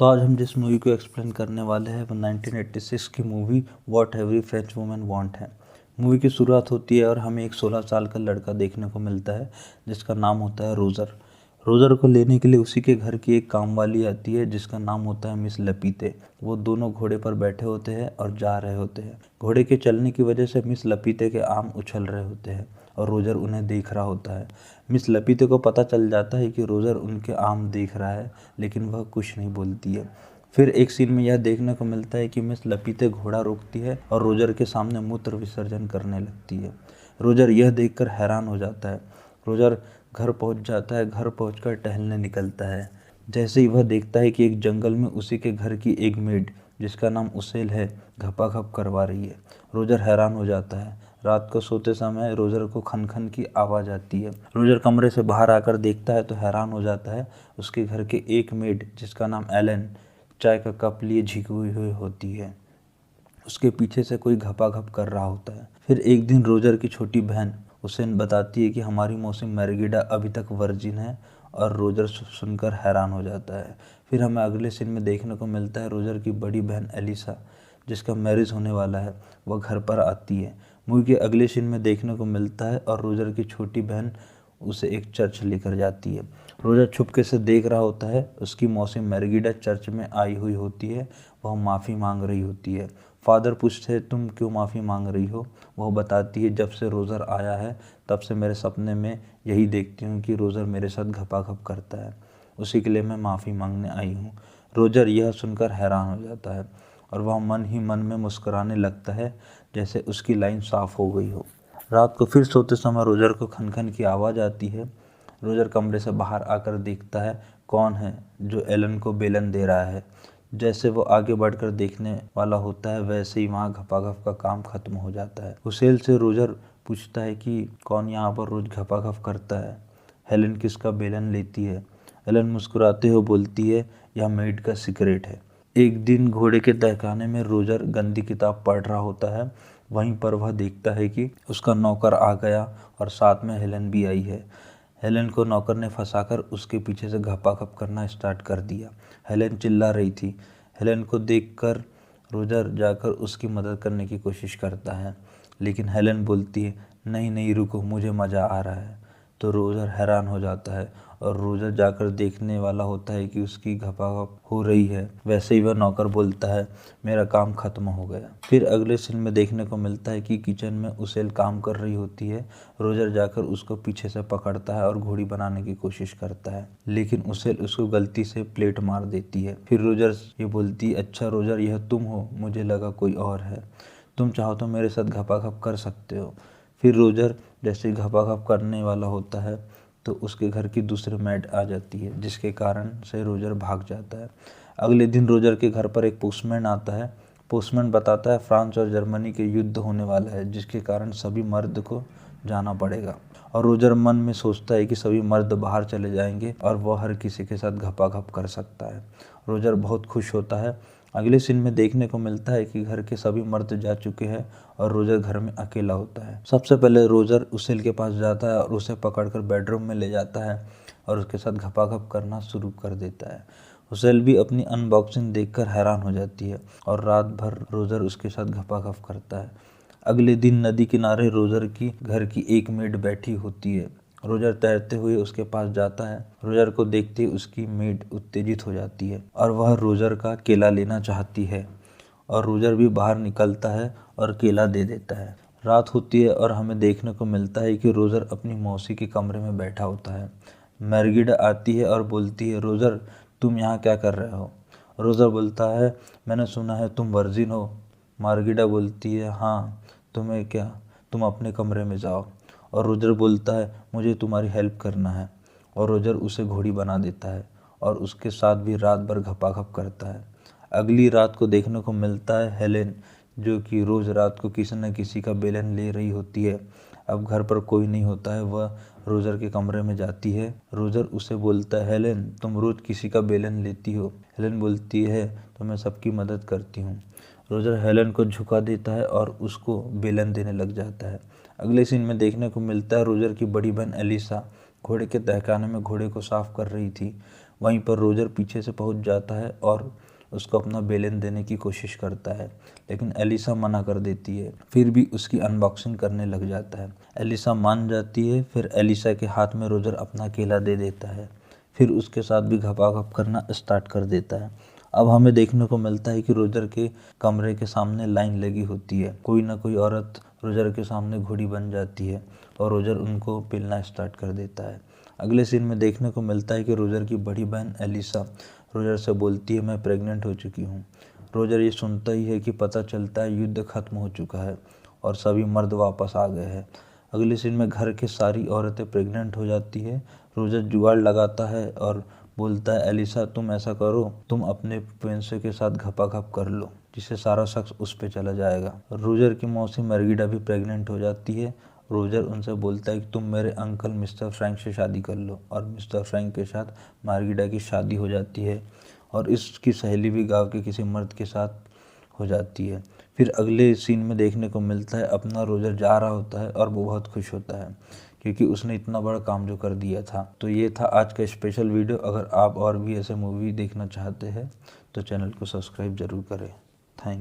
तो आज हम जिस मूवी को एक्सप्लेन करने वाले हैं वो 1986 की movie what every French woman want है। मूवी की शुरुआत होती है और हमें एक 16 साल का लड़का देखने को मिलता है जिसका नाम होता है रोज़र। रोज़र को लेने के लिए उसी के घर की एक काम वाली आती है जिसका नाम होता है मिस लपीते। वो दोनों घोड़े पर बैठे होते हैं और जा रहे होते हैं। घोड़े के चलने की वजह से मिस लपीते के आम उछल रहे होते हैं और रोज़र उन्हें देख रहा होता है। मिस लपीते को पता चल जाता है कि रोज़र उनके आम देख रहा है, लेकिन वह कुछ नहीं बोलती है। फिर एक सीन में यह देखने को मिलता है कि मिस लपीते घोड़ा रोकती है और रोज़र के सामने मूत्र विसर्जन करने लगती है। रोज़र यह देखकर हैरान हो जाता है। रोज़र घर पहुंच जाता है। घर पहुंचकर टहलने निकलता है। जैसे ही वह देखता है कि एक जंगल में उसी के घर की एक मेड जिसका नाम उसेल है घपाघप करवा रही है। रोज़र हैरान हो जाता है। रात को सोते समय रोज़र को खन खन की आवाज़ आती है। रोज़र कमरे से बाहर आकर देखता है तो हैरान हो जाता है। उसके घर के एक मेड जिसका नाम एलन चाय का कप लिए झिकी हुई होती है। उसके पीछे से कोई घपाघप कर रहा होता है। फिर एक दिन रोज़र की छोटी बहन उसे बताती है कि हमारी मौसी मैरगिडा अभी तक वर्जिन है और रोज़र सुनकर हैरान हो जाता है। फिर हमें अगले सीन में देखने को मिलता है रोज़र की बड़ी बहन एलिसा जिसका मैरिज होने वाला है वह घर पर आती है। मूवी के अगले सीन में देखने को मिलता है और रोज़र की छोटी बहन उसे एक चर्च लेकर जाती है। रोज़र छुपके से देख रहा होता है। उसकी मौसी मैरगिडा चर्च में आई हुई होती है। वह माफ़ी मांग रही होती है। फादर पूछते हैं तुम क्यों माफ़ी मांग रही हो। वह बताती है जब से रोज़र आया है तब से मेरे सपने में यही देखती हूँ कि रोज़र मेरे साथ घपाघप करता है, उसी के लिए मैं माफ़ी मांगने आई हूँ। रोज़र यह सुनकर हैरान हो जाता है और वह मन ही मन में मुस्कुराने लगता है जैसे उसकी लाइन साफ हो गई हो। रात को फिर सोते समय रोज़र को खन खन की आवाज़ आती है। रोज़र कमरे से बाहर आकर देखता है कौन है जो एलन को बेलन दे रहा है। जैसे वो आगे बढ़कर देखने वाला होता है वैसे ही वहाँ घपाघप का काम खत्म हो जाता है। हुसेल से रोज़र पूछता है कि कौन यहाँ पर रोज़ घपाघप करता है। हेलन किसका बेलन लेती है। एलन मुस्कुराते हुए बोलती है यह मेड का सीक्रेट है। एक दिन घोड़े के तहखाने में रोज़र गंदी किताब पढ़ रहा होता है। वहीं पर वह देखता है कि उसका नौकर आ गया और साथ में हेलन भी आई है। हेलन को नौकर ने फंसाकर उसके पीछे से घपाघप करना स्टार्ट कर दिया। हेलन चिल्ला रही थी। हेलन को देखकर रोज़र जाकर उसकी मदद करने की कोशिश करता है, लेकिन हेलन बोलती है नहीं नहीं रुको, मुझे मज़ा आ रहा है। तो रोज़र हैरान हो जाता है और रोज़र जाकर देखने वाला होता है कि उसकी घपाघप हो रही है। वैसे ही वह नौकर बोलता है मेरा काम ख़त्म हो गया। फिर अगले सीन में देखने को मिलता है कि किचन में उसेल काम कर रही होती है। रोज़र जाकर उसको पीछे से पकड़ता है और घोड़ी बनाने की कोशिश करता है, लेकिन उसेल उसको गलती से प्लेट मार देती है। फिर रोज़र ये बोलती अच्छा रोज़र यह तुम हो, मुझे लगा कोई और है। तुम चाहो तो मेरे साथ घपाघप कर सकते हो। फिर रोज़र जैसे घपाघप करने वाला होता है तो उसके घर की दूसरी मेड आ जाती है जिसके कारण से रोज़र भाग जाता है। अगले दिन रोज़र के घर पर एक पोस्टमैन आता है। पोस्टमैन बताता है फ्रांस और जर्मनी के युद्ध होने वाला है जिसके कारण सभी मर्द को जाना पड़ेगा। और रोज़र मन में सोचता है कि सभी मर्द बाहर चले जाएंगे और वह हर किसी के साथ घपाघप कर सकता है। रोज़र बहुत खुश होता है। अगले सीन में देखने को मिलता है कि घर के सभी मर्द जा चुके हैं और रोज़र घर में अकेला होता है। सबसे पहले रोज़र उसेल के पास जाता है और उसे पकड़कर बेडरूम में ले जाता है और उसके साथ घपाघप करना शुरू कर देता है। उसेल भी अपनी अनबॉक्सिंग देखकर हैरान हो जाती है और रात भर रोज़र उसके साथ घपाघप करता है। अगले दिन नदी किनारे रोज़र की घर की एक मेड बैठी होती है। रोज़र तैरते हुए उसके पास जाता है। रोज़र को देखते ही उसकी मेड उत्तेजित हो जाती है और वह रोज़र का केला लेना चाहती है और रोज़र भी बाहर निकलता है और केला दे देता है। रात होती है और हमें देखने को मिलता है कि रोज़र अपनी मौसी के कमरे में बैठा होता है। मैरगिडा आती है और बोलती है रोज़र तुम यहाँ क्या कर रहे हो। रोज़र बोलता है मैंने सुना है तुम वर्जिन हो। मार्गिडा बोलती है हाँ, तुम्हें क्या, तुम अपने कमरे में जाओ। और रोज़र बोलता है मुझे तुम्हारी हेल्प करना है और रोज़र उसे घोड़ी बना देता है और उसके साथ भी रात भर घपाघप करता है। अगली रात को देखने को मिलता है हेलेन जो कि रोज़ रात को किसी न किसी का बेलन ले रही होती है। अब घर पर कोई नहीं होता है। वह रोज़र के कमरे में जाती है। रोज़र उसे बोलता है हेलेन तुम रोज़ किसी का बेलन लेती हो। हेलेन बोलती है तो मैं सबकी मदद करती हूँ। रोज़र हेलेन को झुका देता है और उसको बेलन देने लग जाता है। अगले सीन में देखने को मिलता है रोज़र की बड़ी बहन एलिसा घोड़े के तहखाने में घोड़े को साफ कर रही थी। वहीं पर रोजर पीछे से पहुंच जाता है और उसको अपना बेलन देने की कोशिश करता है, लेकिन एलिसा मना कर देती है। फिर भी उसकी अनबॉक्सिंग करने लग जाता है। एलिसा मान जाती है। फिर एलिसा के हाथ में रोजर अपना केला दे देता है। फिर उसके साथ भी घपाघप करना स्टार्ट कर देता है। अब हमें देखने को मिलता है कि रोजर के कमरे के सामने लाइन लगी होती है। कोई ना कोई औरत रोजर के सामने घोड़ी बन जाती है और रोजर उनको पिलना स्टार्ट कर देता है। अगले सीन में देखने को मिलता है कि रोजर की बड़ी बहन एलिसा रोजर से बोलती है, मैं प्रेग्नेंट हो चुकी हूँ। रोजर ये सुनता ही है कि पता चलता है युद्ध खत्म हो चुका है और सभी मर्द वापस आ गए हैं। अगले सीन में घर की सारी औरतें प्रेग्नेंट हो जाती है। रोजर जुगाड़ लगाता है और बोलता है, एलिसा तुम ऐसा करो, तुम अपने पेंसे के साथ घपाघप कर लो, जिससे सारा शख्स उस पे चला जाएगा। रोजर की मौसी मर्गिडा भी प्रेग्नेंट हो जाती है। रोजर उनसे बोलता है कि तुम मेरे अंकल मिस्टर फ्रैंक से शादी कर लो, और मिस्टर फ्रैंक के साथ मार्गिडा की शादी हो जाती है और इसकी सहेली भी गांव के किसी मर्द के साथ हो जाती है। फिर अगले सीन में देखने को मिलता है अपना रोजर जा रहा होता है और वो बहुत खुश होता है क्योंकि उसने इतना बड़ा काम जो कर दिया था। तो ये था आज का स्पेशल वीडियो। अगर आप और भी ऐसे मूवी देखना चाहते हैं तो चैनल को सब्सक्राइब जरूर करें। Thank you.